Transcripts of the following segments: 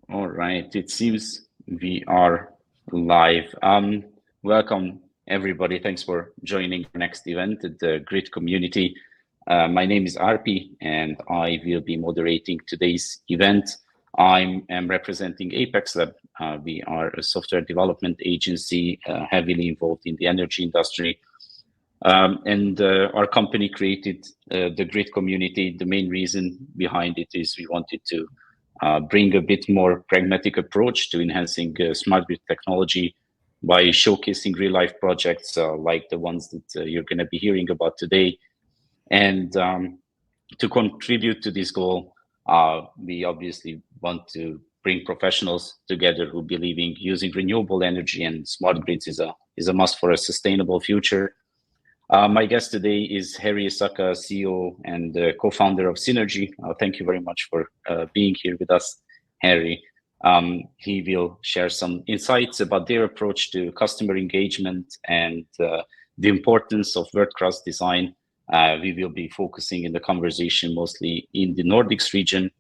All right, it seems we are live. Welcome everybody. Thanks for joining our next event at the Grid community. My name is Arpi and I will be moderating today's event. I am representing Apex Lab. We are a software development agency heavily involved in the energy industry. And our company created the Grid community. The main reason behind it is we wanted to bring a bit more pragmatic approach to enhancing smart grid technology by showcasing real life projects like the ones that you're going to be hearing about today. And to contribute to this goal, we obviously want to bring professionals together who believe in using renewable energy, and smart grids is a must for a sustainable future. My guest today is Harri Iisaka, CEO and co-founder of Synergi. Thank you very much for being here with us, Harri. He will share some insights about their approach to customer engagement and the importance of world-class design. We will be focusing in the conversation mostly in the Nordics region.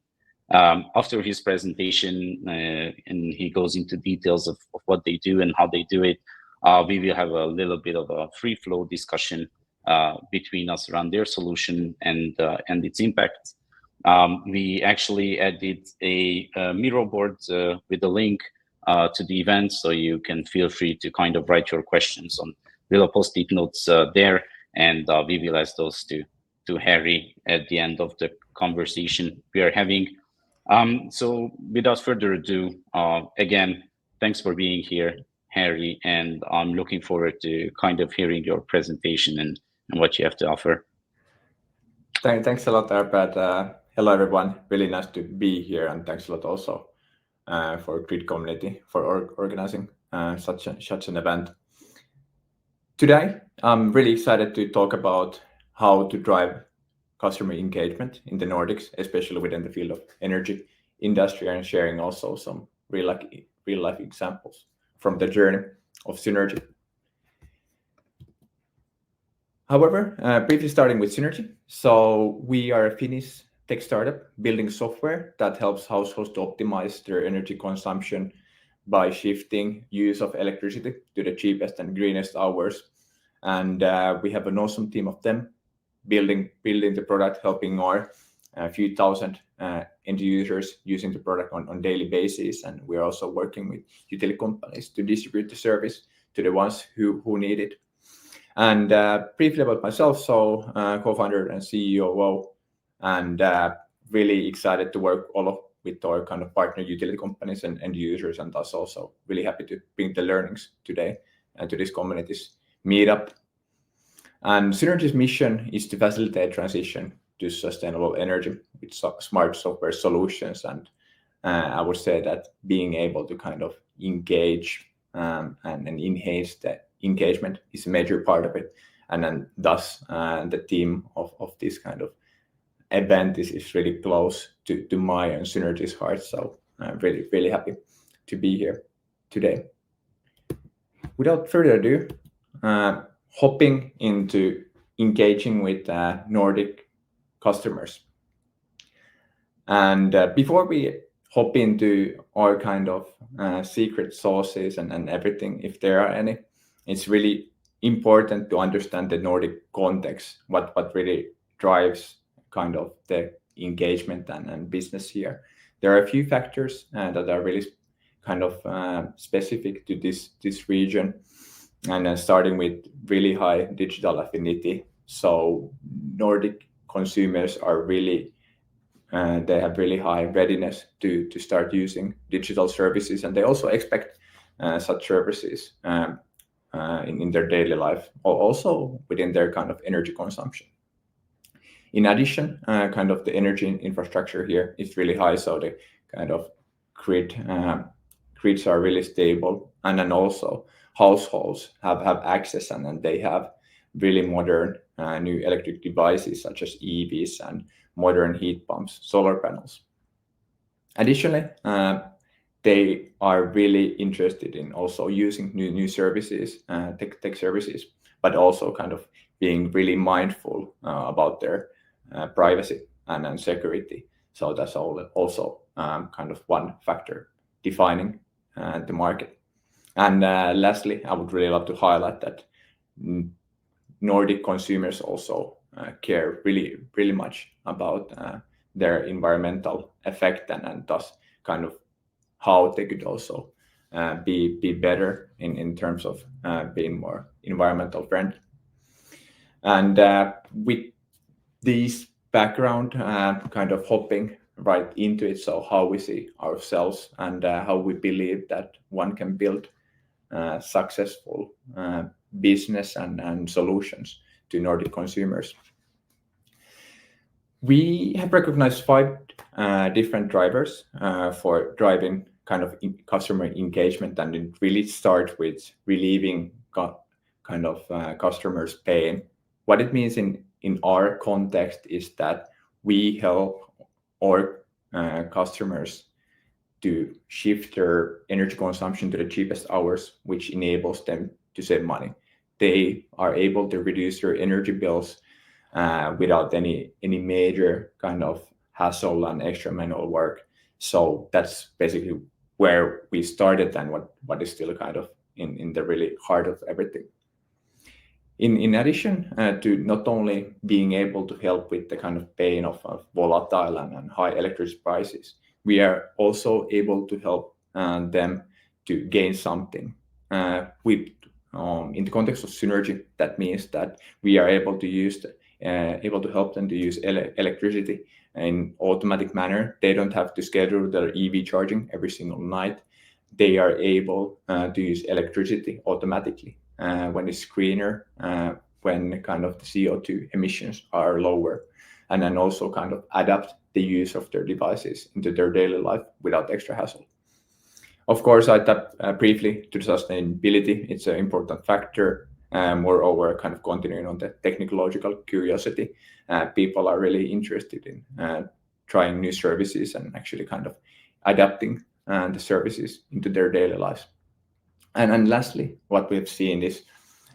After his presentation, and he goes into details of what they do and how they do it, we will have a little bit of a free flow discussion between us around their solution and its impact. We actually added a Miro board with a link to the event, so you can feel free to kind of write your questions on little post-it notes there, and we will ask those to Harri at the end of the conversation we are having. So without further ado, again, thanks for being here, Harri, and I'm looking forward to kind of hearing your presentation and what you have to offer. Thanks a lot, Arpad. Hello, everyone. Really nice to be here, and thanks a lot also for Grid community for organizing such an event. Today, I'm really excited to talk about how to drive customer engagement in the Nordics, especially within the field of energy industry, and sharing also some real life examples from the journey of Synergi. However, briefly starting with Synergi. So we are a Finnish tech startup building software that helps households to optimize their energy consumption by shifting use of electricity to the cheapest and greenest hours. And we have an awesome team of them building the product, helping our few thousand end users using the product on daily basis. And we're also working with utility companies to distribute the service to the ones who need it. And briefly about myself, so co-founder and CEO, and really excited to work with our kind of partner utility companies and end users, and thus also really happy to bring the learnings today and to this community's meetup. And Synergi's mission is to facilitate transition to sustainable energy with smart software solutions. And I would say that being able to kind of engage and enhance the engagement is a major part of it. And then thus the theme of this kind of event is really close to my and Synergy's heart. So I'm really happy to be here today. Without further ado, hopping into engaging with Nordic customers. And before we hop into our kind of secret sauces and everything, if there are any, it's really important to understand the Nordic context, what really drives kind of the engagement and business here. There are a few factors that are really kind of specific to this region, and starting with really high digital affinity. So Nordic consumers are really they have really high readiness to start using digital services, and they also expect such services in their daily life, or also within their kind of energy consumption. In addition, kind of the energy infrastructure here is really high, so the kind of grids are really stable, and then also households have access, and then they have really modern new electric devices such as EVs and modern heat pumps, solar panels. Additionally, they are really interested in also using new services, tech services, but also kind of being really mindful about their privacy and security. So that's also kind of one factor defining the market. And lastly, I would really love to highlight that Nordic consumers also care really much about their environmental effect, and thus kind of how they could also be better in terms of being more environmental friendly. And with these background, kind of hopping right into it, so how we see ourselves and how we believe that one can build successful business and solutions to Nordic consumers. We have recognized 5 different drivers for driving kind of customer engagement, and it really starts with relieving kind of customers' pain. What it means in our context is that we help our customers to shift their energy consumption to the cheapest hours, which enables them to save money. They are able to reduce their energy bills without any major kind of hassle and extra manual work. So that's basically where we started, and what is still kind of in the really heart of everything. In addition to not only being able to help with the kind of pain of volatile and high electricity prices, we are also able to help them to gain something. In the context of Synergi, that means that we are able to help them to use electricity in automatic manner. They don't have to schedule their EV charging every single night. They are able to use electricity automatically when it's greener, when kind of the CO2 emissions are lower, and then also kind of adapt the use of their devices into their daily life without extra hassle. Of course, I tapped briefly to sustainability. It's an important factor. Moreover, kind of continuing on the technological curiosity, people are really interested in trying new services and actually kind of adapting the services into their daily lives. And lastly, what we've seen is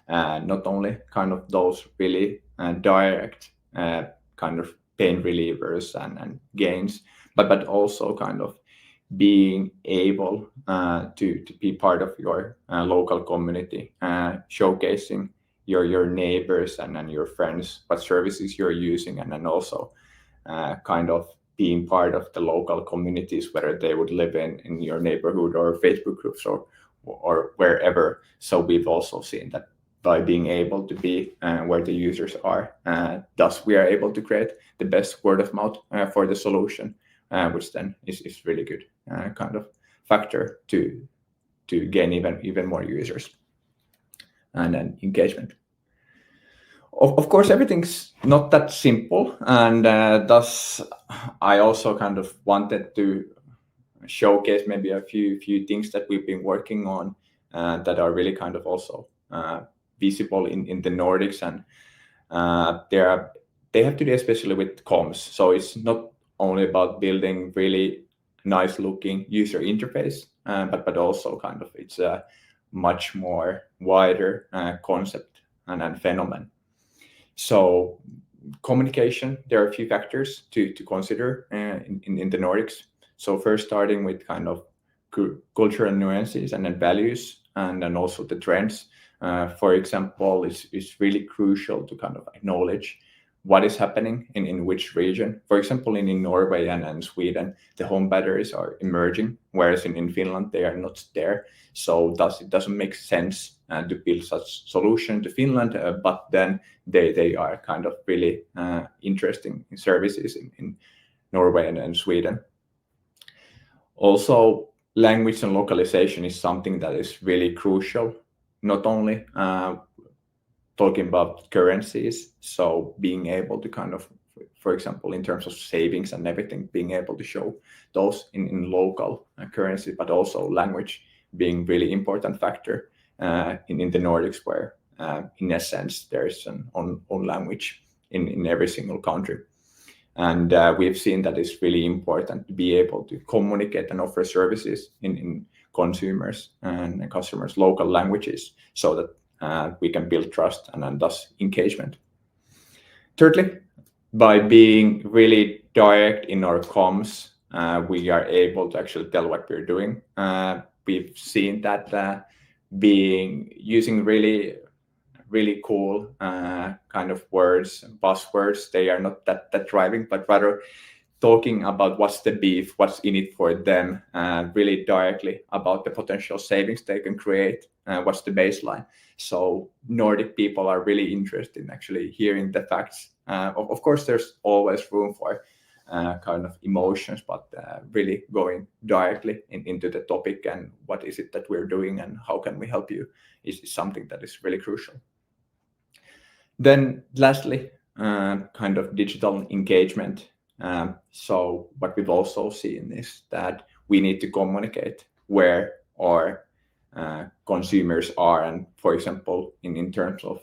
not only kind of those really direct kind of pain relievers and gains, but also kind of being able to be part of your local community, showcasing your neighbors and your friends what services you're using, and then also kind of being part of the local communities, whether they would live in your neighborhood or Facebook groups or wherever. So we've also seen that by being able to be where the users are, thus we are able to create the best word of mouth for the solution, which then is really good kind of factor to gain even more users and then engagement. Of course, everything's not that simple, and thus I also kind of wanted to showcase maybe a few things that we've been working on that are really kind of also visible in the Nordics, and they have to do especially with comms. So it's not only about building really nice looking user interface, but also kind of it's a much more wider concept and phenomenon. So communication, there are a few factors to consider in the Nordics. So first starting with kind of cultural nuances and then values, and then also the trends. For example, it's really crucial to kind of acknowledge what is happening in which region. For example, in Norway and Sweden, the home batteries are emerging, whereas in Finland, they are not there. So thus it doesn't make sense to build such solution to Finland, but then they are kind of really interesting services in Norway and Sweden. Also, language and localization is something that is really crucial, not only talking about currencies, so being able to kind of, for example, in terms of savings and everything, being able to show those in local currency, but also language being really important factor in the Nordics, where in essence there's an own language in every single country. And we've seen that it's really important to be able to communicate and offer services in consumers and customers' local languages, so that we can build trust and thus engagement. Thirdly, by being really direct in our comms, we are able to actually tell what we're doing. We've seen that being using really cool kind of words, buzzwords. They are not that driving, but rather talking about what's the beef, what's in it for them, really directly about the potential savings they can create, what's the baseline. So Nordic people are really interested in actually hearing the facts. Of course, there's always room for kind of emotions, but really going directly into the topic and what is it that we're doing and how can we help you is something that is really crucial. Then lastly, kind of digital engagement. So what we've also seen is that we need to communicate where our consumers are, and for example, in terms of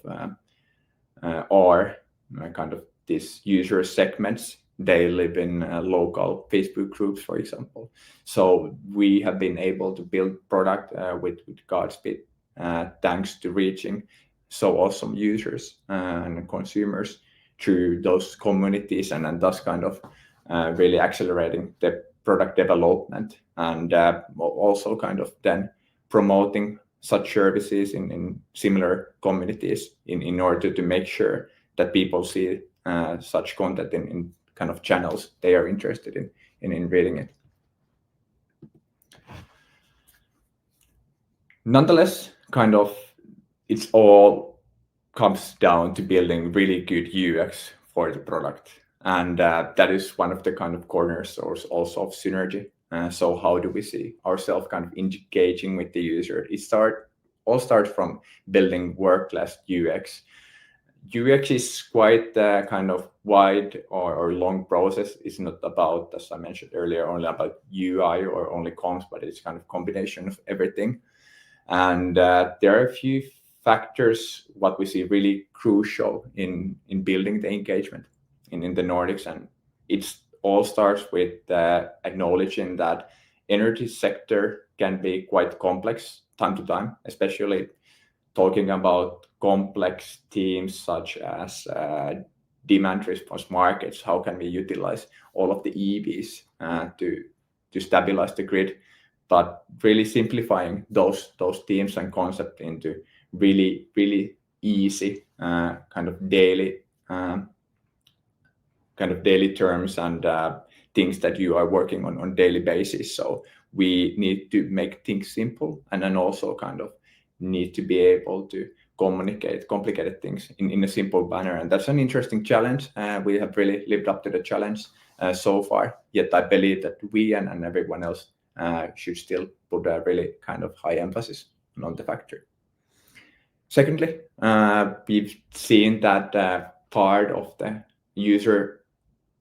our kind of these user segments, they live in local Facebook groups, for example. So we have been able to build product with Godspeed thanks to reaching so awesome users and consumers through those communities, and thus kind of really accelerating the product development, and also kind of then promoting such services in similar communities in order to make sure that people see such content in kind of channels they are interested in reading it. Nonetheless, kind of it's all comes down to building really good UX for the product, and that is one of the kind of cornerstones also of Synergi. So how do we see ourselves kind of engaging with the user? All starts from building world-class UX. UX is quite a kind of wide or long process. It's not about, as I mentioned earlier, only about UI or only comms, but it's kind of combination of everything. And there are a few factors what we see really crucial in building the engagement in the Nordics, and it all starts with acknowledging that energy sector can be quite complex time to time, especially talking about complex themes such as demand response markets. How can we utilize all of the EVs to stabilize the grid? But really simplifying those themes and concepts into really easy kind of daily terms and things that you are working on daily basis. So we need to make things simple, and then also kind of need to be able to communicate complicated things in a simple manner. And that's an interesting challenge. We have really lived up to the challenge so far, yet I believe that we and everyone else should still put a really kind of high emphasis on the factor. Secondly, we've seen that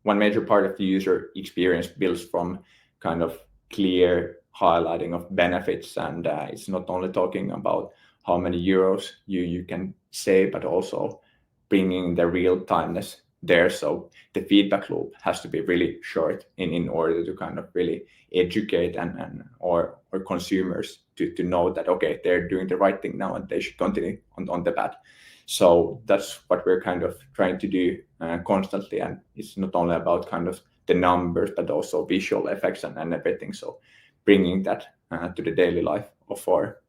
one major part of the user experience builds from kind of clear highlighting of benefits, and it's not only talking about how many euros you can save, but also bringing the real timeness there. So the feedback loop has to be really short in order to kind of really educate or consumers to know that, okay, they're doing the right thing now and they should continue on the path. So that's what we're kind of trying to do constantly, and it's not only about kind of the numbers but also visual effects and everything. So bringing that to the daily life of our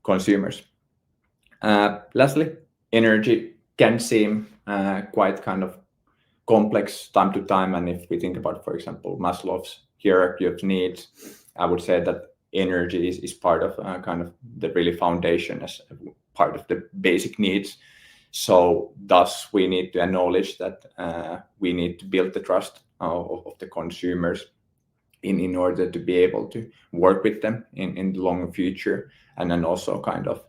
consumers. Lastly, energy can seem quite kind of complex time to time, and if we think about, for example, Maslow's hierarchy of needs, I would say that energy is part of kind of the really foundation as part of the basic needs. So thus we need to acknowledge that we need to build the trust of the consumers in order to be able to work with them in the long future. And then also kind of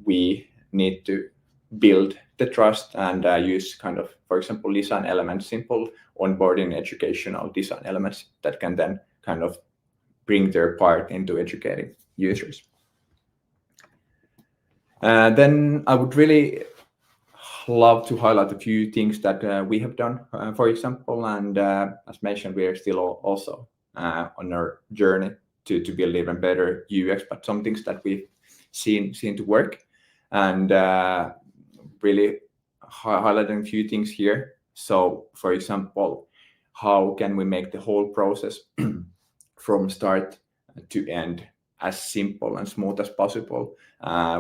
we need to build the trust and use kind of, for example, design elements, simple onboarding educational design elements that can then kind of bring their part into educating users. Then I would really love to highlight a few things that we have done, for example, and as mentioned, we are still also on our journey to build even better UX, but some things that we've seen to work, and really highlighting a few things here. So, for example, how can we make the whole process from start to end as simple and smooth as possible,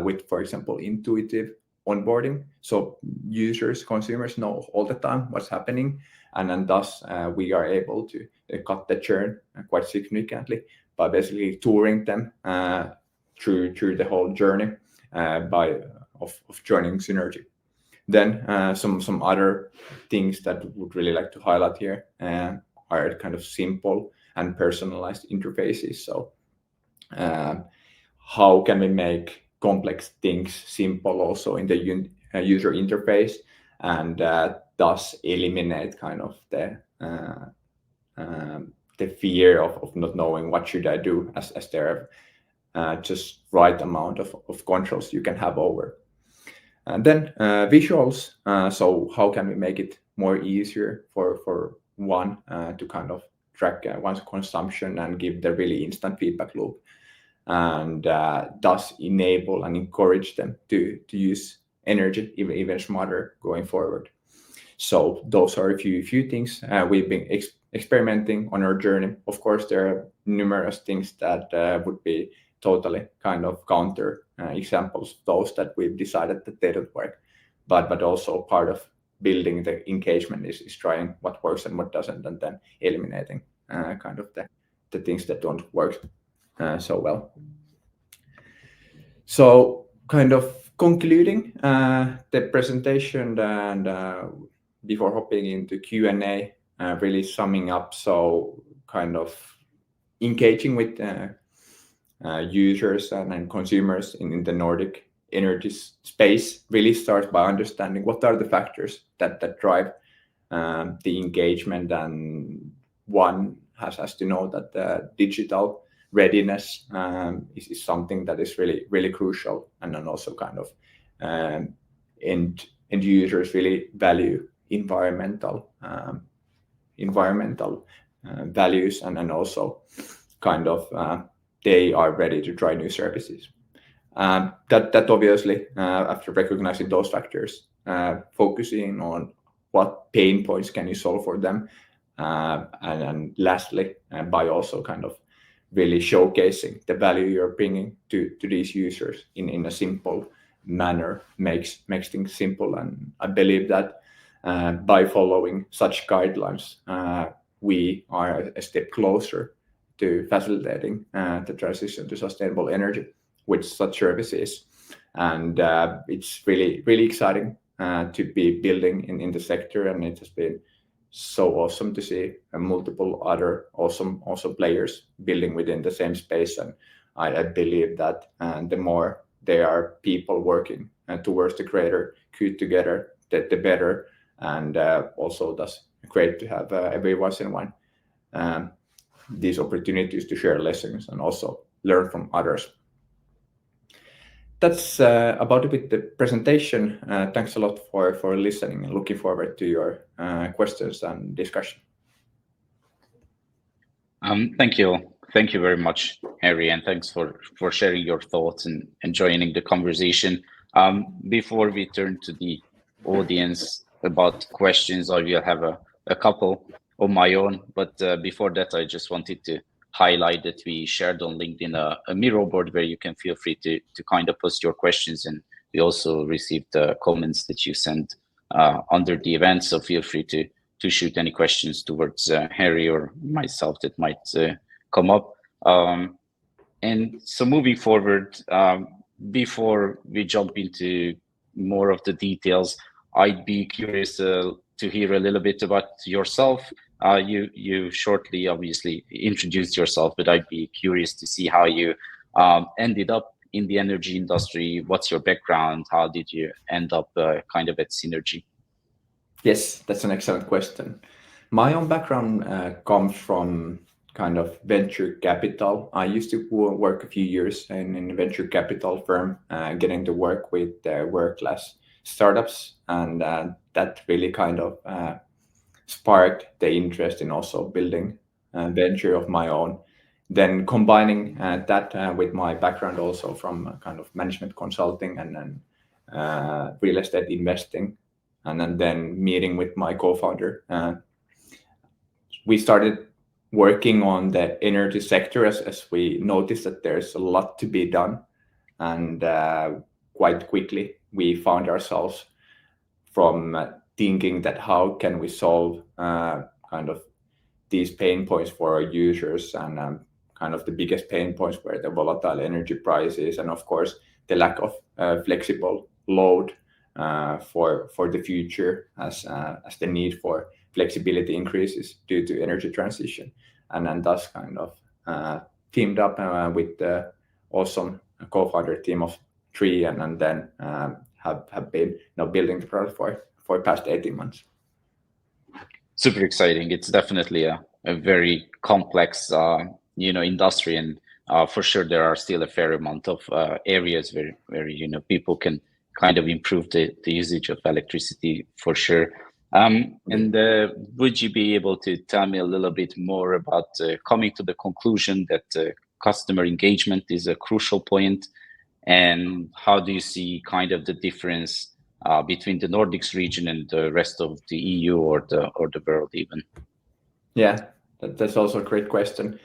with, for example, intuitive onboarding, so users, consumers know all the time what's happening, and thus we are able to cut the churn quite significantly by basically touring them through the whole journey of joining Synergi. Then some other things that we would really like to highlight here are kind of simple and personalized interfaces. So how can we make complex things simple also in the user interface, and thus eliminate kind of the fear of not knowing what should I do, as there are just right amount of controls you can have over. And then visuals. So how can we make it more easier for one to kind of track one's consumption and give the really instant feedback loop, and thus enable and encourage them to use energy even smarter going forward. So those are a few things we've been experimenting on our journey. Of course, there are numerous things that would be totally kind of counter examples, those that we've decided that they don't work, but also part of building the engagement is trying what works and what doesn't, and then eliminating kind of the things that don't work so well. So kind of concluding the presentation, and before hopping into Q&A, really summing up. So kind of engaging with users and consumers in the Nordic energy space really starts by understanding what are the factors that drive the engagement, and one has to know that the digital readiness is something that is really crucial, and then also kind of end users really value environmental values, and also kind of they are ready to try new services. That obviously, after recognizing those factors, focusing on what pain points can you solve for them, and lastly, by also kind of really showcasing the value you're bringing to these users in a simple manner makes things simple. And I believe that by following such guidelines, we are a step closer to facilitating the transition to sustainable energy with such services. And it's really exciting to be building in the sector, and it has been so awesome to see multiple other awesome players building within the same space. And I believe that the more there are people working towards the greater good together, the better. And also that's great to have every once in a while these opportunities to share lessons and also learn from others. That's about it with the presentation. Thanks a lot for listening, and looking forward to your questions and discussion. Thank you very much, Harri, and thanks for sharing your thoughts and joining the conversation. Before we turn to the audience about questions, I will have a couple of my own, but before that, I just wanted to highlight that we shared on LinkedIn a Miro board where you can feel free to kind of post your questions, and we also received comments that you sent under the event, so feel free to shoot any questions towards Harri or myself that might come up. And so moving forward, before we jump into more of the details, I'd be curious to hear a little bit about yourself. You shortly obviously introduced yourself, but I'd be curious to see how you ended up in the energy industry. What's your background? How did you end up kind of at Synergi? Yes, that's an excellent question. My own background comes from kind of venture capital. I used to work a few years in a venture capital firm, getting to work with world-class startups, and that really kind of sparked the interest in also building a venture of my own. Then combining that with my background also from kind of management consulting and then real estate investing, and then meeting with my co-founder, we started working on the energy sector as we noticed that there's a lot to be done, and quite quickly we found ourselves from thinking that how can we solve kind of these pain points for our users, and kind of the biggest pain points were the volatile energy prices, and of course the lack of flexible load for the future, as the need for flexibility increases due to energy transition. And then thus kind of teamed up with the awesome co-founder team of three, and then have been building the product for past 18 months. Super exciting. It's definitely a very complex industry, and for sure there are still a fair amount of areas where people can kind of improve the usage of electricity, for sure. And would you be able to tell me a little bit more about coming to the conclusion that customer engagement is a crucial point, and how do you see kind of the difference between the Nordics region and the rest of the EU or the world even? Yeah, that's also a great question.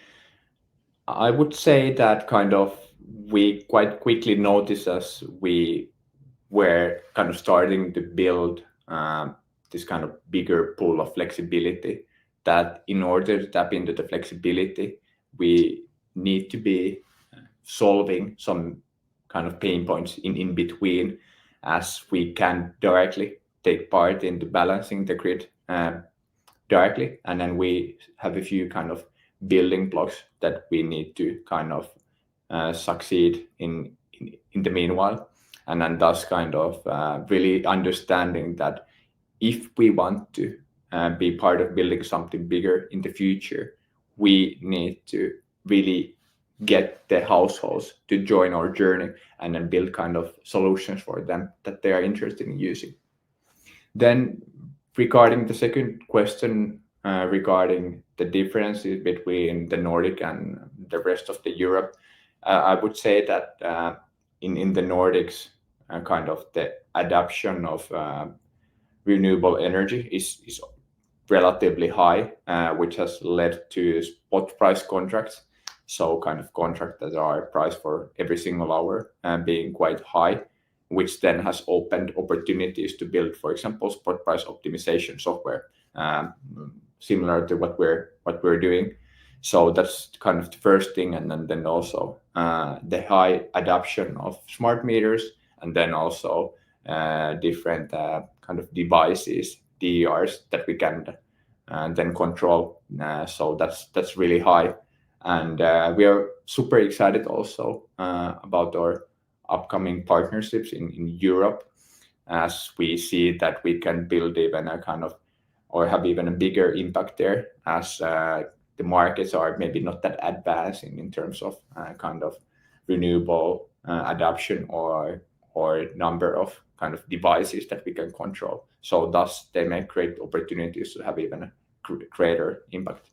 I would say that kind of we quite quickly noticed as we were kind of starting to build this kind of bigger pool of flexibility, that in order to tap into the flexibility, we need to be solving some kind of pain points in between, as we can directly take part in the balancing the grid directly, and then we have a few kind of building blocks that we need to kind of succeed in the meanwhile, and then thus kind of really understanding that if we want to be part of building something bigger in the future, we need to really get the households to join our journey and then build kind of solutions for them that they are interested in using. Then regarding the second question, regarding the differences between the Nordic and the rest of the Europe, I would say that in the Nordics, kind of the adoption of renewable energy is relatively high, which has led to spot price contracts. So kind of contracts that are priced for every single hour being quite high, which then has opened opportunities to build, for example, spot price optimization software, similar to what we're doing. So that's kind of the first thing, and then also the high adoption of smart meters, and then also different kind of devices, DERs, that we can then control. So that's really high, and we are super excited also about our upcoming partnerships in Europe, as we see that we can build even a kind of, or have even a bigger impact there, as the markets are maybe not that advanced in terms of kind of renewable adoption or number of kind of devices that we can control. So thus they may create opportunities to have even a greater impact.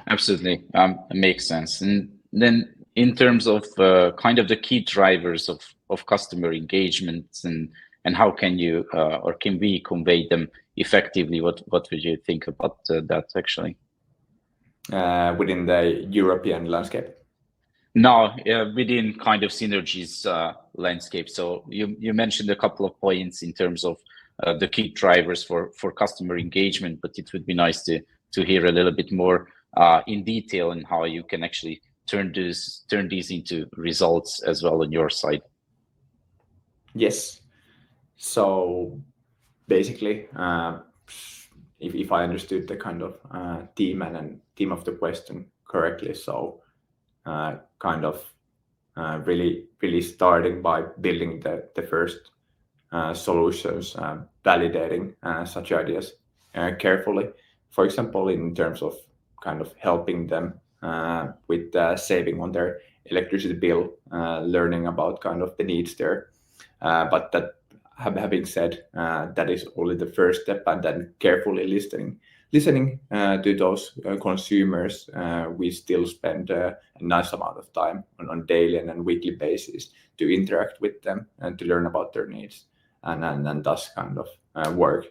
Absolutely, it makes sense. And then in terms of kind of the key drivers of customer engagements, and how can you or can we convey them effectively, what would you think about that actually? Within the European landscape? No, within kind of Synergi's landscape. So you mentioned a couple of points in terms of the key drivers for customer engagement, but it would be nice to hear a little bit more in detail on how you can actually turn these into results as well on your side. Yes. So basically, if I understood the kind of theme of the question correctly, so kind of really starting by building the first solutions, validating such ideas carefully. For example, in terms of kind of helping them with saving on their electricity bill, learning about kind of the needs there. But that having said, that is only the first step, and then carefully listening to those consumers. We still spend a nice amount of time on daily and weekly basis to interact with them and to learn about their needs, and thus kind of work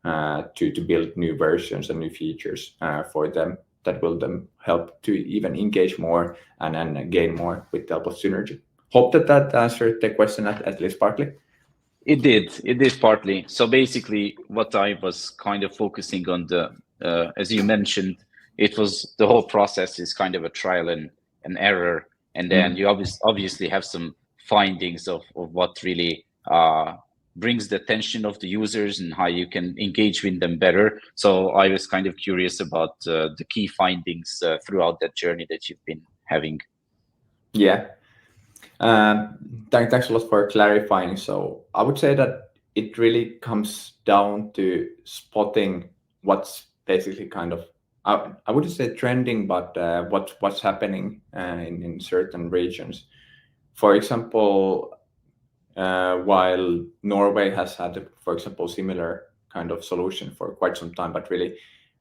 to build new versions and new features for them that will them help to even engage more and gain more with the help of Synergi. Hope that answered the question at least partly. It did partly. So basically, what I was kind of focusing on as you mentioned, it was the whole process is kind of a trial and error, and then you obviously have some findings of what really brings the attention of the users and how you can engage with them better. So I was kind of curious about the key findings throughout that journey that you've been having. Yeah. Thanks a lot for clarifying. So I would say that it really comes down to spotting what's basically kind of, I wouldn't say trending, but what's happening in certain regions. For example, while Norway has had, for example, similar kind of solution for quite some time, but really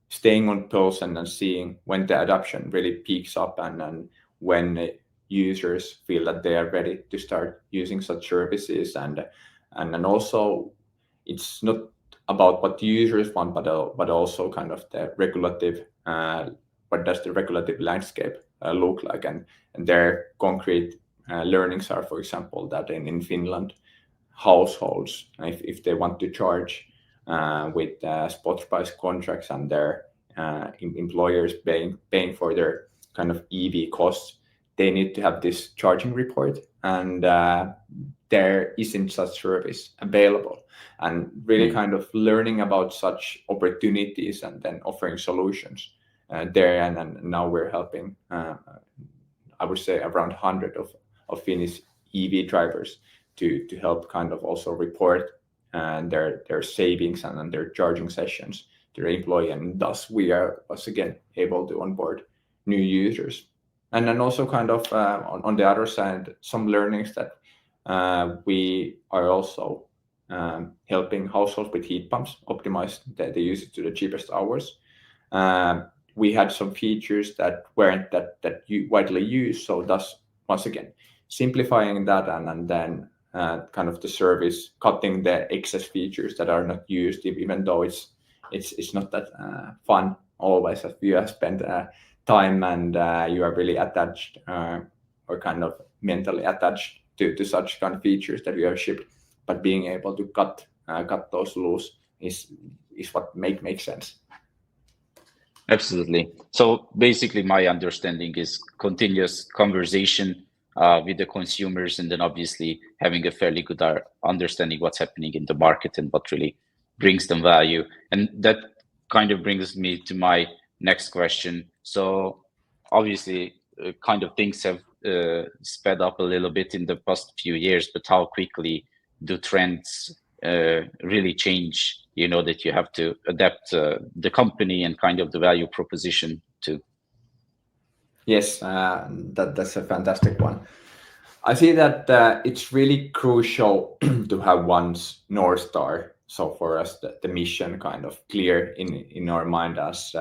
staying on pulse and then seeing when the adoption really peaks up and when users feel that they are ready to start using such services, and then also it's not about what the users want, but also kind of the regulative, what does the regulative landscape look like, and their concrete learnings are, for example, that in Finland, households, if they want to charge with spot price contracts and their employers paying for their kind of EV costs, they need to have this charging report, and there isn't such service available. And really kind of learning about such opportunities and then offering solutions there. And now we're helping, I would say, around 100 of Finnish EV drivers to help kind of also report their savings and their charging sessions to their employee. And thus we are once again able to onboard new users. And then also kind of on the other side, some learnings that we are also helping households with heat pumps optimize the usage to the cheapest hours. We had some features that weren't that widely used, so thus once again simplifying that and then kind of the service, cutting the excess features that are not used, even though it's not that fun always, if you have spent time and you are really attached or kind of mentally attached to such kind of features that you have shipped. But being able to cut those loose is what makes sense. Absolutely. So basically, my understanding is continuous conversation with the consumers, and then obviously having a fairly good understanding what's happening in the market and what really brings them value. And that kind of brings me to my next question. So obviously, kind of things have sped up a little bit in the past few years, but how quickly do trends really change, that you have to adapt the company and kind of the value proposition to? Yes, that's a fantastic one. I see that it's really crucial to have one's North Star. So for us, the mission kind of clear in our mind as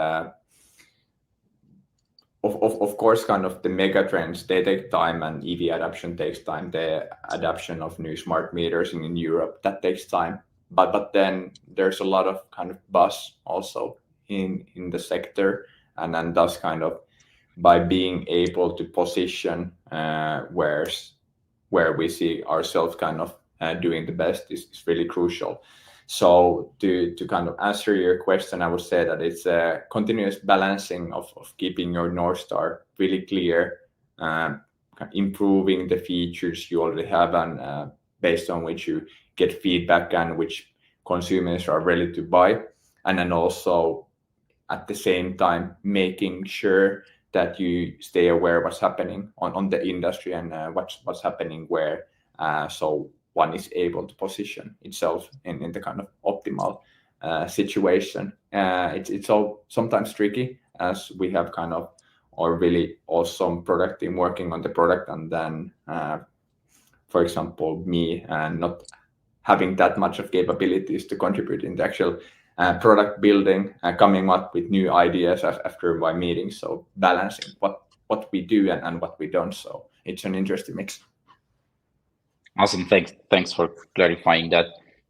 of course, kind of the mega trends, they take time, and EV adoption takes time. The adoption of new smart meters in Europe, that takes time. But then there's a lot of kind of buzz also in the sector, and then thus kind of by being able to position where we see ourselves kind of doing the best is really crucial. So to kind of answer your question, I would say that it's a continuous balancing of keeping your North Star really clear, improving the features you already have, and based on which you get feedback and which consumers are ready to buy. And then also at the same time, making sure that you stay aware of what's happening on the industry and what's happening where. So one is able to position itself in the kind of optimal situation. It's all sometimes tricky, as we have kind of or really awesome product team working on the product, and then for example me not having that much of capabilities to contribute in the actual product building, coming up with new ideas after my meetings. So balancing what we do and what we don't. So it's an interesting mix. Awesome. Thanks for clarifying that.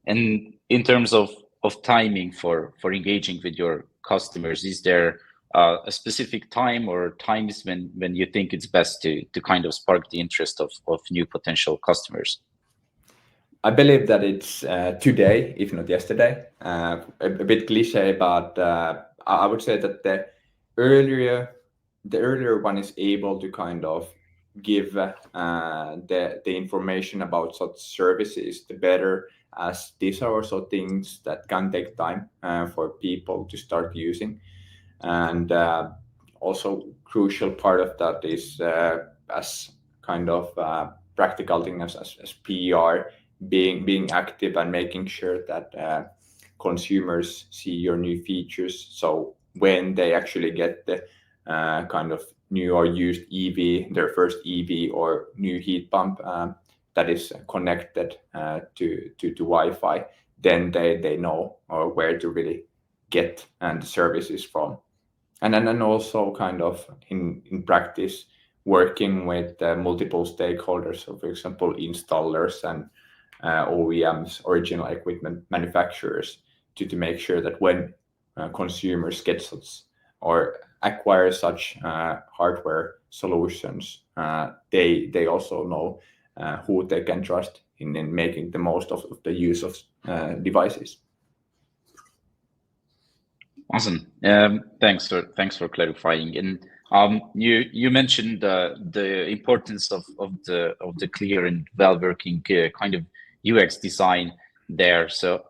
And in terms of of timing for engaging with your customers? Is there a specific time or times when you think it's best to kind of spark the interest of new potential customers? I believe that it's today, if not yesterday. A bit cliche, but I would say that the earlier one is able to kind of give the information about such services, the better, as these are also things that can take time for people to start using. And also crucial part of that is as kind of practical thing as PR, being active and making sure that consumers see your new features. So when they actually get the kind of new or used EV, their first EV or new heat pump that is connected to Wi-Fi, then they know where to really get the services from. And then also kind of in practice working with multiple stakeholders, so for example installers and OEMs, original equipment manufacturers, to make sure that when consumers get such or acquire such hardware solutions, they also know who they can trust in making the most of the use of devices. Awesome. Thanks for clarifying. And you mentioned the importance of the clear and well working kind of UX design there. So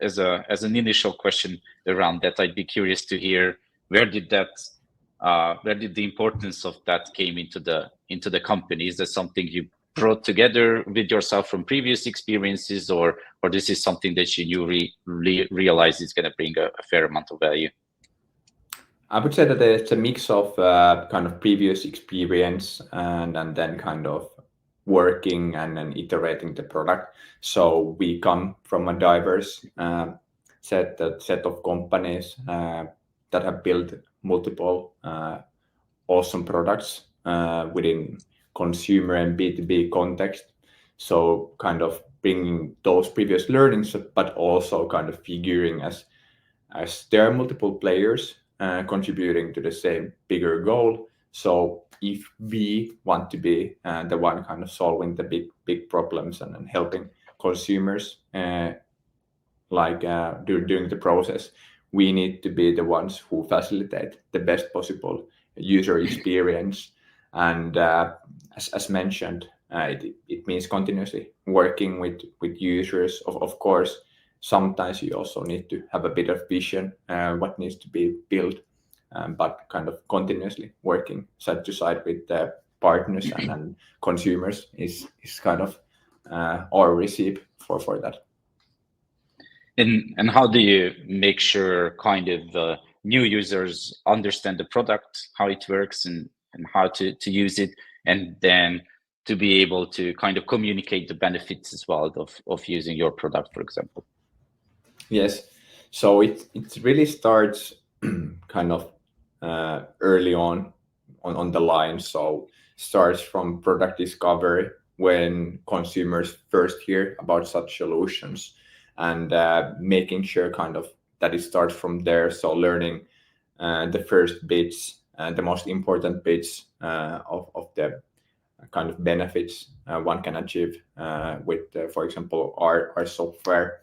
as an initial question around that, I'd be curious to hear where did the importance of that came into the company? Is that something you brought together with yourself from previous experiences, or this is something that you realize is going to bring a fair amount of value? I would say that it's a mix of kind of previous experience and then kind of working and then iterating the product. So we come from a diverse set of companies that have built multiple awesome products within consumer and B2B context. So kind of bringing those previous learnings, but also kind of figuring as there are multiple players contributing to the same bigger goal. So if we want to be the one kind of solving the big problems and helping consumers during the process, we need to be the ones who facilitate the best possible user experience. And as mentioned, it means continuously working with users. Of course, sometimes you also need to have a bit of vision what needs to be built, but kind of continuously working side to side with the partners and consumers is kind of our recipe for that. And how do you make sure kind of new users understand the product, how it works, and how to use it, and then to be able to kind of communicate the benefits as well of using your product, for example? Yes, so it really starts kind of early on the line. So starts from product discovery when consumers first hear about such solutions, and making sure kind of that it starts from there. So learning the first bits, the most important bits of the kind of benefits one can achieve with, for example, our software.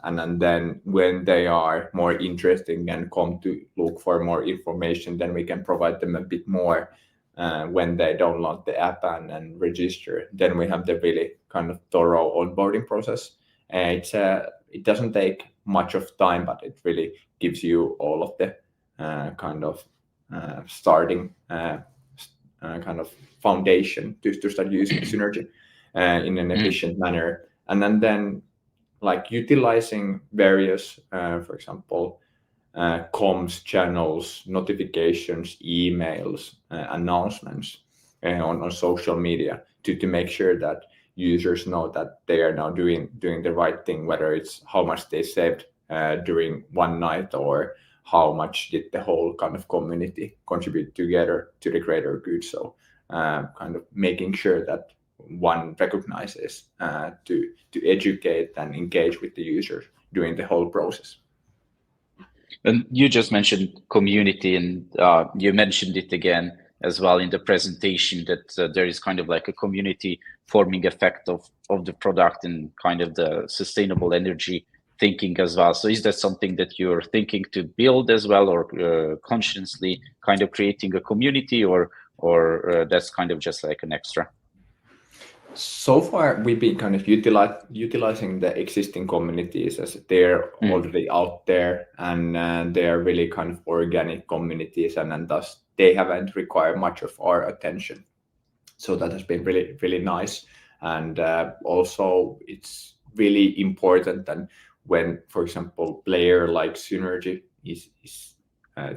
And then when they are more interesting and come to look for more information, then we can provide them a bit more when they download the app and register. Then we have the really kind of thorough onboarding process. It doesn't take much of time, but it really gives you all of the kind of starting kind of foundation to start using Synergi in an efficient manner. And then like utilizing various, for example, comms channels, notifications, emails, announcements on social media to make sure that users know that they are now doing the right thing, whether it's how much they saved during one night or how much did the whole kind of community contribute together to the greater good. So kind of making sure that one recognizes to educate and engage with the users during the whole process. And you just mentioned community, and you mentioned it again as well in the presentation that there is kind of like a community forming effect of the product and kind of the sustainable energy thinking as well. So is that something that you're thinking to build as well, or consciously kind of creating a community, or that's kind of just like an extra? So far, we've been kind of utilizing the existing communities as they're already out there, and they are really kind of organic communities, and thus they haven't required much of our attention. So that has been really, really nice. And also, it's really important that when, for example, player like Synergi is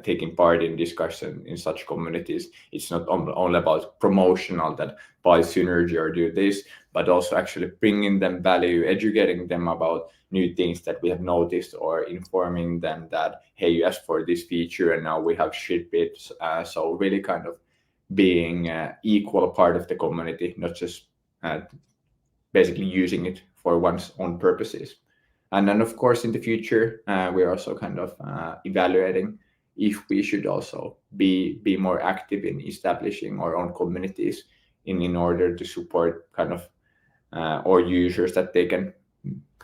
taking part in discussion in such communities, it's not only about promotional that buy Synergi or do this, but also actually bringing them value, educating them about new things that we have noticed, or informing them that, hey, you asked for this feature and now we have shipped it. So really kind of being equal part of the community, not just basically using it for one's own purposes. And then, of course, in the future, we're also kind of evaluating if we should also be more active in establishing our own communities in order to support kind of our users, that they can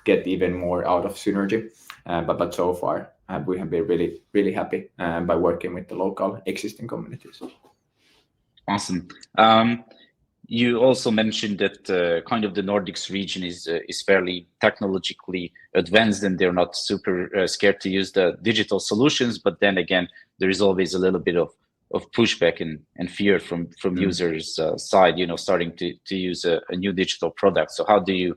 get even more out of Synergi. But so far, we have been really, really happy by working with the local existing communities. Awesome. You also mentioned that kind of the Nordics region is fairly technologically advanced, and they're not super scared to use the digital solutions. But then again, there is always a little bit of pushback and fear from users' side, starting to use a new digital product. So how do you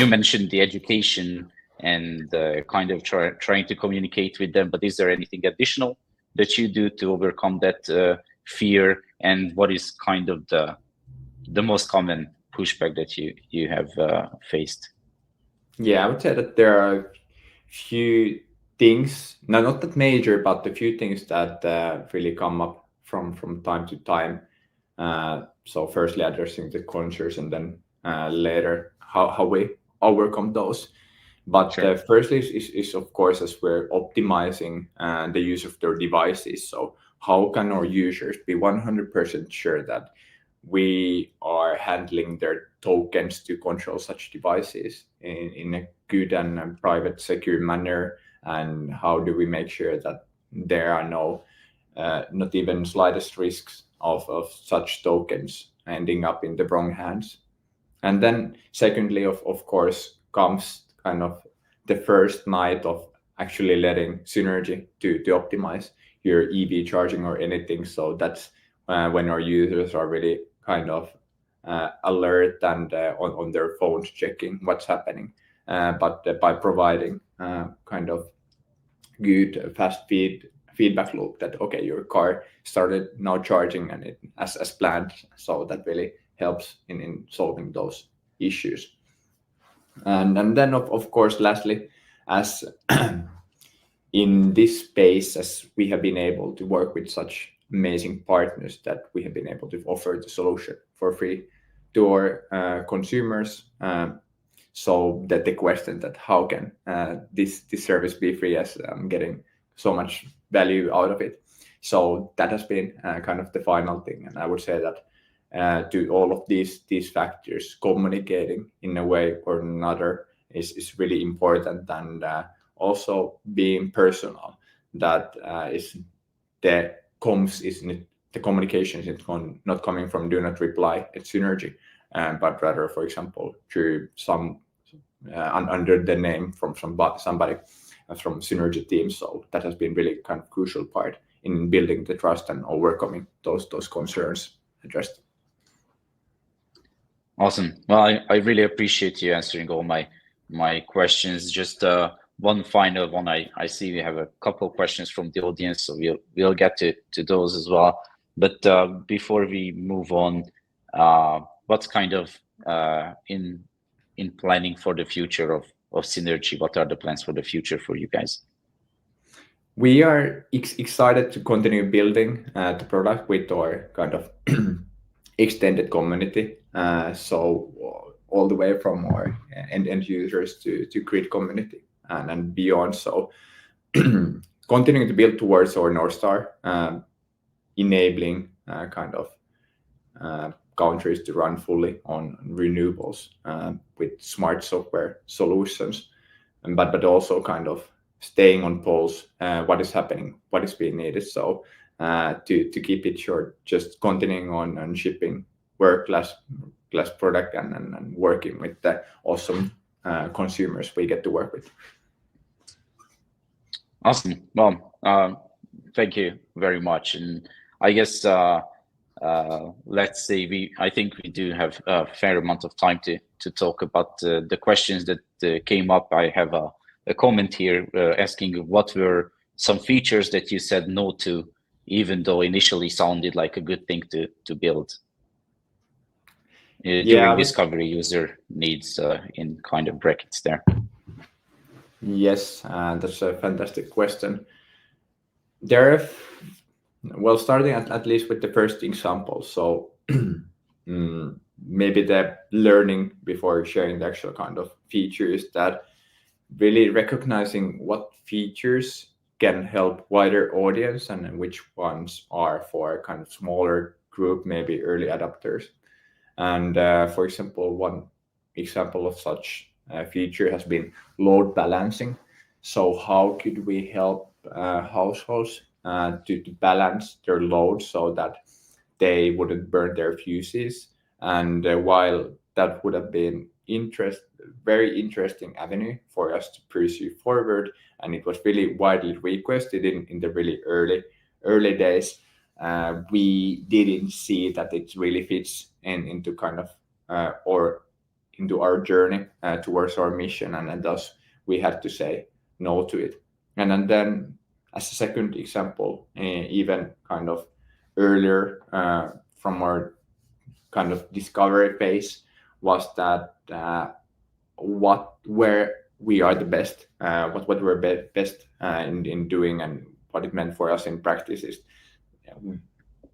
mentioned the education and kind of trying to communicate with them, but is there anything additional that you do to overcome that fear? And what is kind of the most common pushback that you have faced? Yeah, I would say that there are a few things, not that major, but a few things that really come up from time to time. So firstly, addressing the concerns, and then later how we overcome those. But Sure. firstly is of course, as we're optimizing the use of their devices. So how can our users be 100% sure that we are handling their tokens to control such devices in a good and private, secure manner? And how do we make sure that there are no, not even slightest risks of such tokens ending up in the wrong hands? And then secondly, of course, comes kind of the first night of actually letting Synergi to optimize your EV charging or anything. So that's when our users are really kind of alert and on their phones checking what's happening. But by providing kind of good fast feedback loop that, okay, your car started now charging and it as planned. So that really helps in solving those issues. And then of course, lastly, as in this space, as we have been able to work with such amazing partners, that we have been able to offer the solution for free to our consumers. So that the question that how can this service be free, as I'm getting so much value out of it. So that has been kind of the final thing. And I would say that to all of these factors, communicating in a way or another is really important, and also being personal. That is the comms isn't the communications is not coming from do not reply at Synergi, but rather, for example, through some under the name from somebody from Synergi team. So that has been really kind of crucial part in building the trust and overcoming those concerns addressed. Awesome. Well, I really appreciate you answering all my questions. Just one final one. I see we have a couple of questions from the audience, so we'll get to those as well. But before we move on, what's kind of in planning for the future of Synergi? What are the plans for the future for you guys? We are excited to continue building the product with our kind of extended community. So all the way from our end users to grid community. and beyond. So continuing to build towards our North Star, enabling countries to run fully on renewables with smart software solutions, but also kind of staying on pulse, what is happening, what is being needed. So to keep it short, just continuing on shipping world-class product and working with the awesome consumers we get to work with. Awesome. Well, thank you very much. And I guess let's say I think we do have a fair amount of time to talk about the questions that came up. I have a comment here asking what were some features that you said no to, even though initially sounded like a good thing to build during discovery user needs in kind of brackets there. Yes, that's a fantastic question. Well, starting at least with the first example. So maybe the learning before sharing the actual kind of features, that really recognizing what features can help wider audience and which ones are for kind of smaller group, maybe early adopters. And for example, one example of such feature has been load balancing. So how could we help households to balance their load so that they wouldn't burn their fuses? And while that would have been very interesting avenue for us to pursue forward, and it was really widely requested in the really early days, we didn't see that it really fits into kind of or into our journey towards our mission, and thus we had to say no to it. And then as a second example, even kind of earlier from our kind of discovery phase, was that where we are the best, what we're best in doing, and what it meant for us in practice is,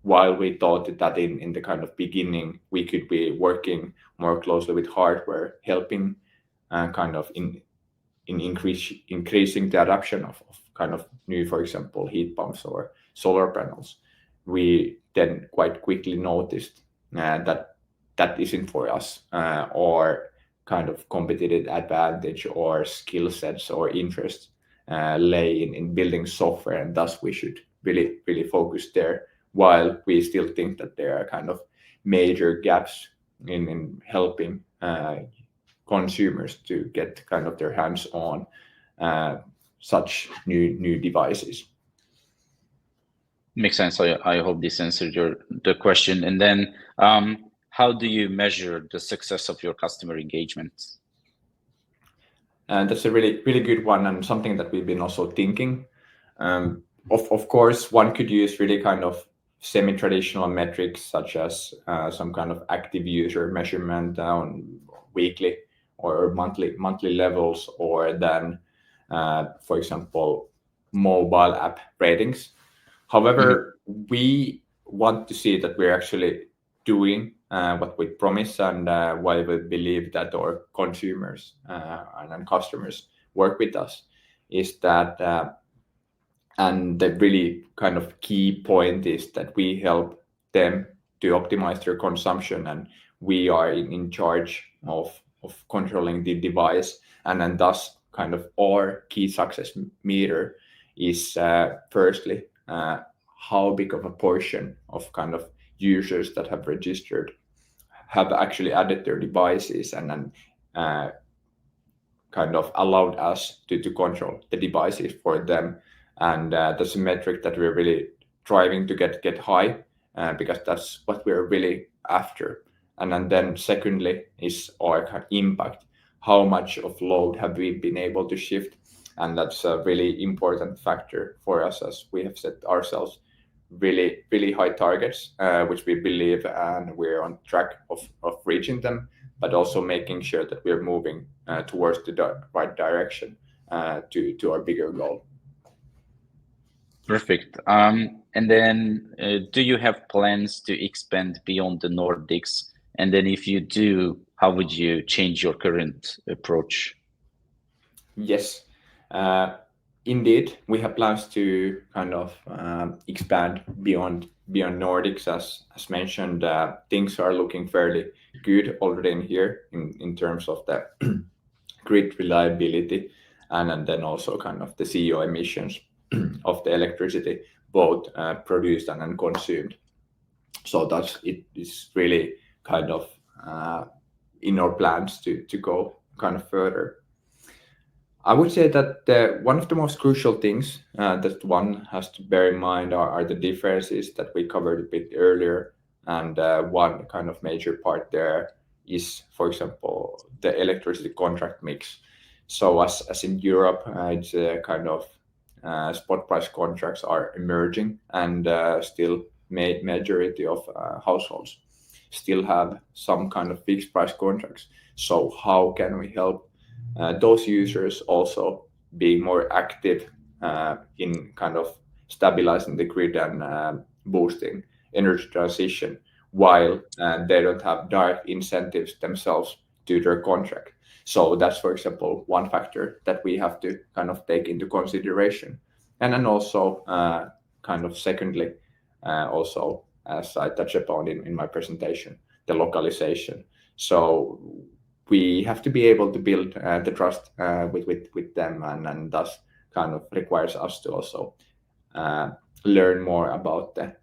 while we thought that in the kind of beginning we could be working more closely with hardware, helping kind of in increasing the adoption of kind of new, for example, heat pumps or solar panels, we then quite quickly noticed that isn't for us, or kind of competitive advantage or skill sets or interests lay in building software, and thus we should really focus there, while we still think that there are kind of major gaps in helping consumers to get kind of their hands on such new devices. Makes sense. I hope this answered the question. And then how do you measure the success of your customer engagements? And that's a really good one, and something that we've been also thinking. Of course, one could use really kind of semi-traditional metrics, such as some kind of active user measurement on weekly or monthly levels, or then, for example, mobile app ratings. However, we want to see that we're actually doing what we promise, and why we believe that our consumers and customers work with us is that, and the really kind of key point is that we help them to optimize their consumption, and we are in charge of controlling the device. And then thus kind of our key success meter is firstly how big of a portion of kind of users that have registered have actually added their devices, and then kind of allowed us to control the devices for them. And that's a metric that we're really striving to get high, because that's what we're really after. And then secondly is our kind of impact. How much of load have we been able to shift? And that's a really important factor for us, as we have set ourselves really high targets, which we believe, and we're on track of reaching them, but also making sure that we're moving towards the right direction to our bigger goal. Perfect. And then do you have plans to expand beyond the Nordics? And then if you do, how would you change your current approach? Yes. Indeed, we have plans to kind of expand beyond Nordics, as mentioned. Things are looking fairly good already in here in terms of the grid reliability, and then also kind of the CO emissions of the electricity, both produced and then consumed. So that's it is really kind of in our plans to go kind of further. I would say that one of the most crucial things that one has to bear in mind are the differences that we covered a bit earlier. And one kind of major part there is, for example, the electricity contract mix. So as in Europe, it's kind of spot price contracts are emerging, and still majority of households still have some kind of fixed price contracts. So how can we help those users also being more active in kind of stabilizing the grid and boosting energy transition, while they don't have direct incentives themselves to their contract? So that's, for example, one factor that we have to kind of take into consideration. And then also kind of secondly, also as I touched upon in my presentation, the localization. So we have to be able to build the trust with them, and thus kind of requires us to also learn more about the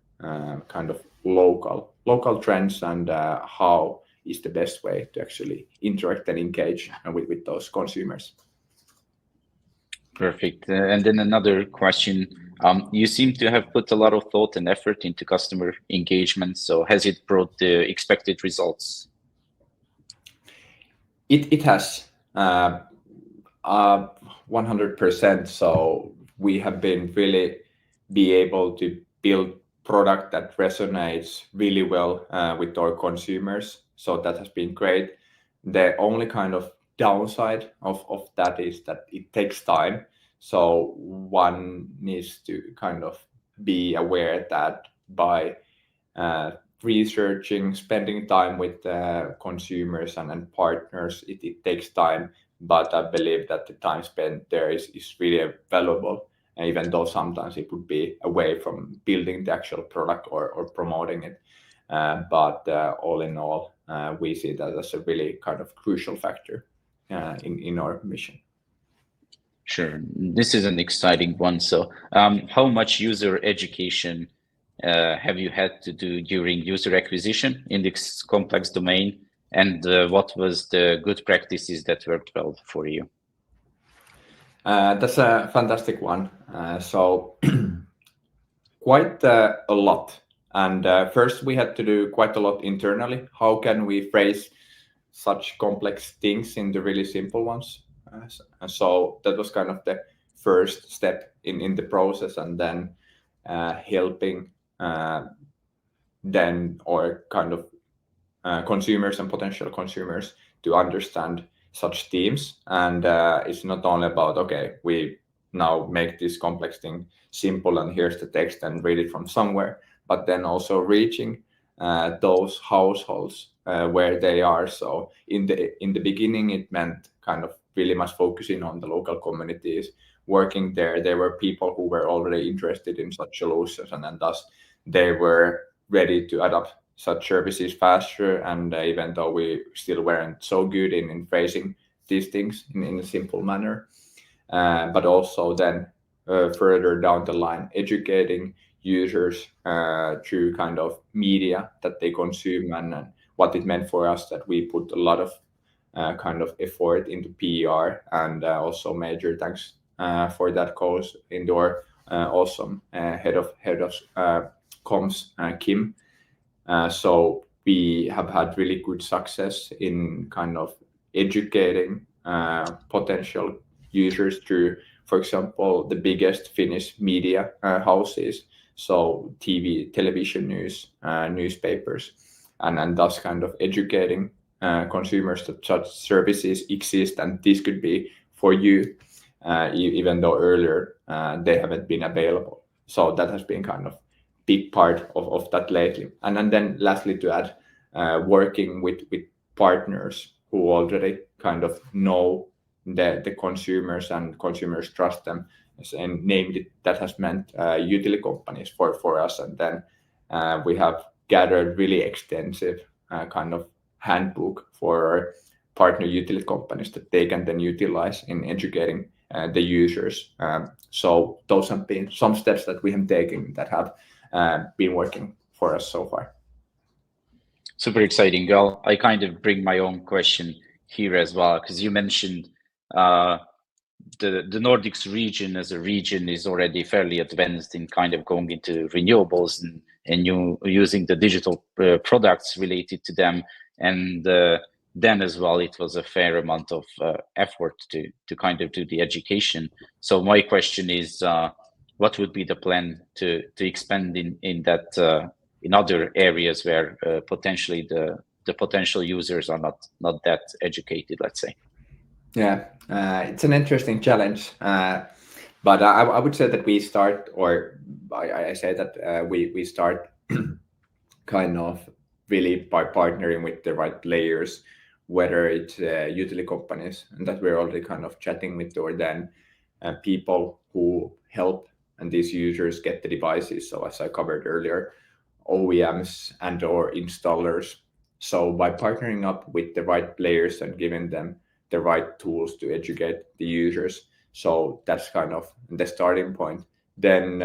kind of local trends and how is the best way to actually interact and engage with those consumers. Perfect. And then another question. You seem to have put a lot of thought and effort into customer engagement. So has it brought the expected results? It has 100%. So we have been really be able to build product that resonates really well with our consumers. So that has been great. The only kind of downside of that is that it takes time. So one needs to kind of be aware that by researching, spending time with consumers and partners, it takes time. But I believe that the time spent there is really valuable, even though sometimes it would be away from building the actual product or promoting it. But all in all, we see that as a really kind of crucial factor in our mission. Sure. This is an exciting one. So how much user education have you had to do during user acquisition in this complex domain? And what was the good practices that worked well for you? That's a fantastic one. So quite a lot. And first we had to do quite a lot internally. How can we phrase such complex things into really simple ones? So that was kind of the first step in the process, and then helping then or kind of consumers and potential consumers to understand such themes. And it's not only about, okay, we now make this complex thing simple and here's the text and read it from somewhere, but then also reaching those households where they are. So in the beginning, it meant kind of really much focusing on the local communities working there. There were people who were already interested in such solutions, and thus they were ready to adopt such services faster. And even though we still weren't so good in phrasing these things in a simple manner, but also then further down the line, educating users through kind of media that they consume, and what it meant for us that we put a lot of kind of effort into PR, and also major thanks for that goes into our awesome head of comms, Kim. So we have had really good success in kind of educating potential users through, for example, the biggest Finnish media houses, so TV, television news, newspapers, and thus kind of educating consumers that such services exist and this could be for you, even though earlier they haven't been available. So that has been kind of big part of that lately. And then lastly to add, working with partners who already kind of know the consumers, and consumers trust them. And namely, that has meant utility companies for us. And then we have gathered really extensive kind of handbook for our partner utility companies that they can then utilize in educating the users. So those have been some steps that we have taken that have been working for us so far. Super exciting, girl. I kind of bring my own question here as well, because you mentioned the Nordics region as a region is already fairly advanced in kind of going into renewables and you using the digital products related to them. And then as well, it was a fair amount of effort to kind of do the education. So my question is, what would be the plan to expand in that in other areas where potentially the potential users are not that educated, let's say? Yeah, it's an interesting challenge, but I would say that we start, or I say that we start kind of really by partnering with the right players, whether it's utility companies and that we're already kind of chatting with, or then people who help and these users get the devices. So as I covered earlier, OEMs and or installers. So by partnering up with the right players and giving them the right tools to educate the users, so that's kind of the starting point. Then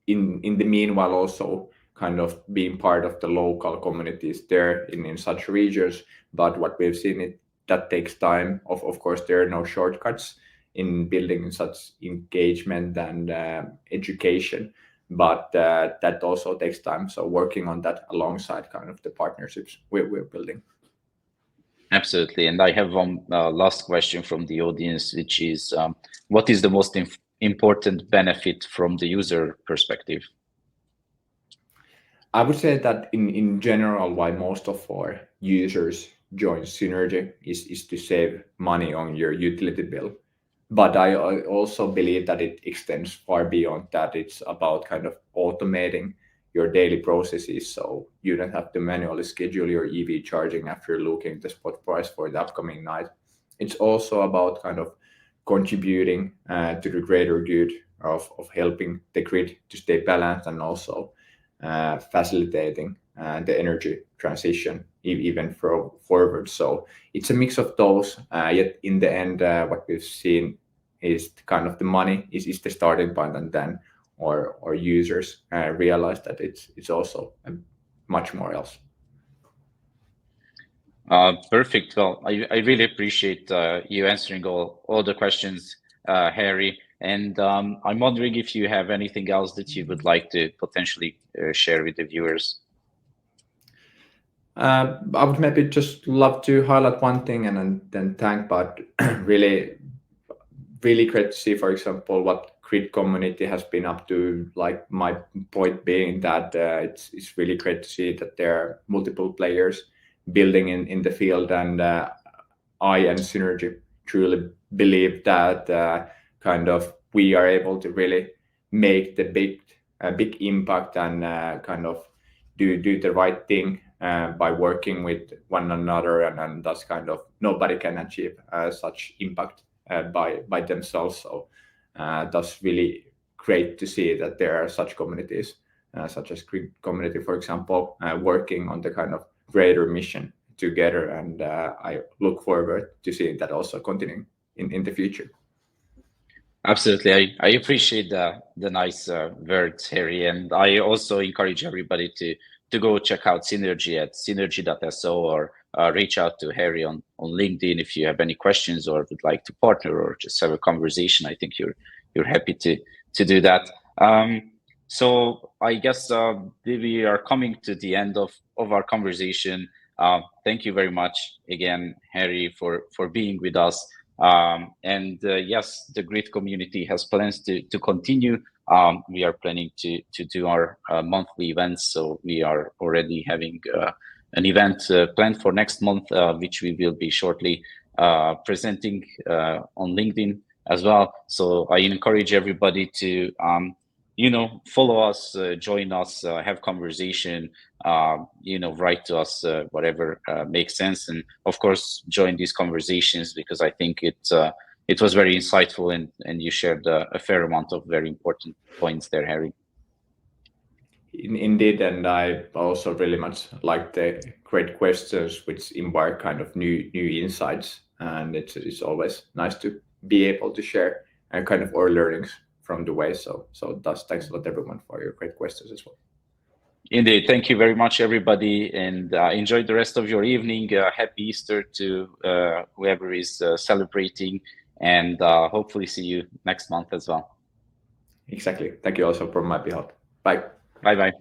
in the meanwhile, also kind of being part of the local communities there in such regions. But what we've seen, it that takes time. Of course, there are no shortcuts in building such engagement and education, but that also takes time. So working on that alongside kind of the partnerships we're building. Absolutely. And I have one last question from the audience, which is, what is the most important benefit from the user perspective? I would say that in general, why most of our users join Synergi is to save money on your utility bill. But I also believe that it extends far beyond that. It's about kind of automating your daily processes, so you don't have to manually schedule your EV charging after looking at the spot price for the upcoming night. It's also about kind of contributing to the greater good of helping the grid to stay balanced, and also facilitating the energy transition even forward. So it's a mix of those. Yet in the end, what we've seen is kind of the money is the starting point, and then or users realize that it's also much more else. Perfect. Well, I really appreciate you answering all the questions, Harri. And I'm wondering if you have anything else that you would like to potentially share with the viewers. I would maybe just love to highlight one thing and then thank, but really great to see, for example, what grid community has been up to. Like, my point being that it's really great to see that there are multiple players building in the field, and I and Synergi truly believe that kind of we are able to really make the big impact and kind of do the right thing by working with one another, and that's kind of nobody can achieve such impact by themselves. So that's really great to see that there are such communities, such as grid community, for example, working on the kind of greater mission together, and I look forward to seeing that also continuing in the future. Absolutely. I appreciate the nice words, Harri, and I also encourage everybody to go check out Synergi at synergi.so, or reach out to Harri on LinkedIn if you have any questions or would like to partner or just have a conversation. I think you're happy to do that. So I guess we are coming to the end of our conversation. Thank you very much again, Harri, for being with us. And yes, the grid community has plans to continue. We are planning to do our monthly events, so we are already having an event planned for next month, which we will be shortly presenting on LinkedIn as well. So I encourage everybody to follow us, join us, have conversation, write to us, whatever makes sense. And of course, join these conversations, because I think it was very insightful, and you shared a fair amount of very important points there, Harri. Indeed, and I also really much like the great questions which embark kind of new insights, and it's always nice to be able to share and kind of our learnings from the way. So thus, thanks a lot everyone for your great questions as well. Indeed, thank you very much, everybody, and enjoy the rest of your evening. Happy Easter to whoever is celebrating, and hopefully see you next month as well. Exactly. Thank you also from my behalf. Bye. Bye-bye.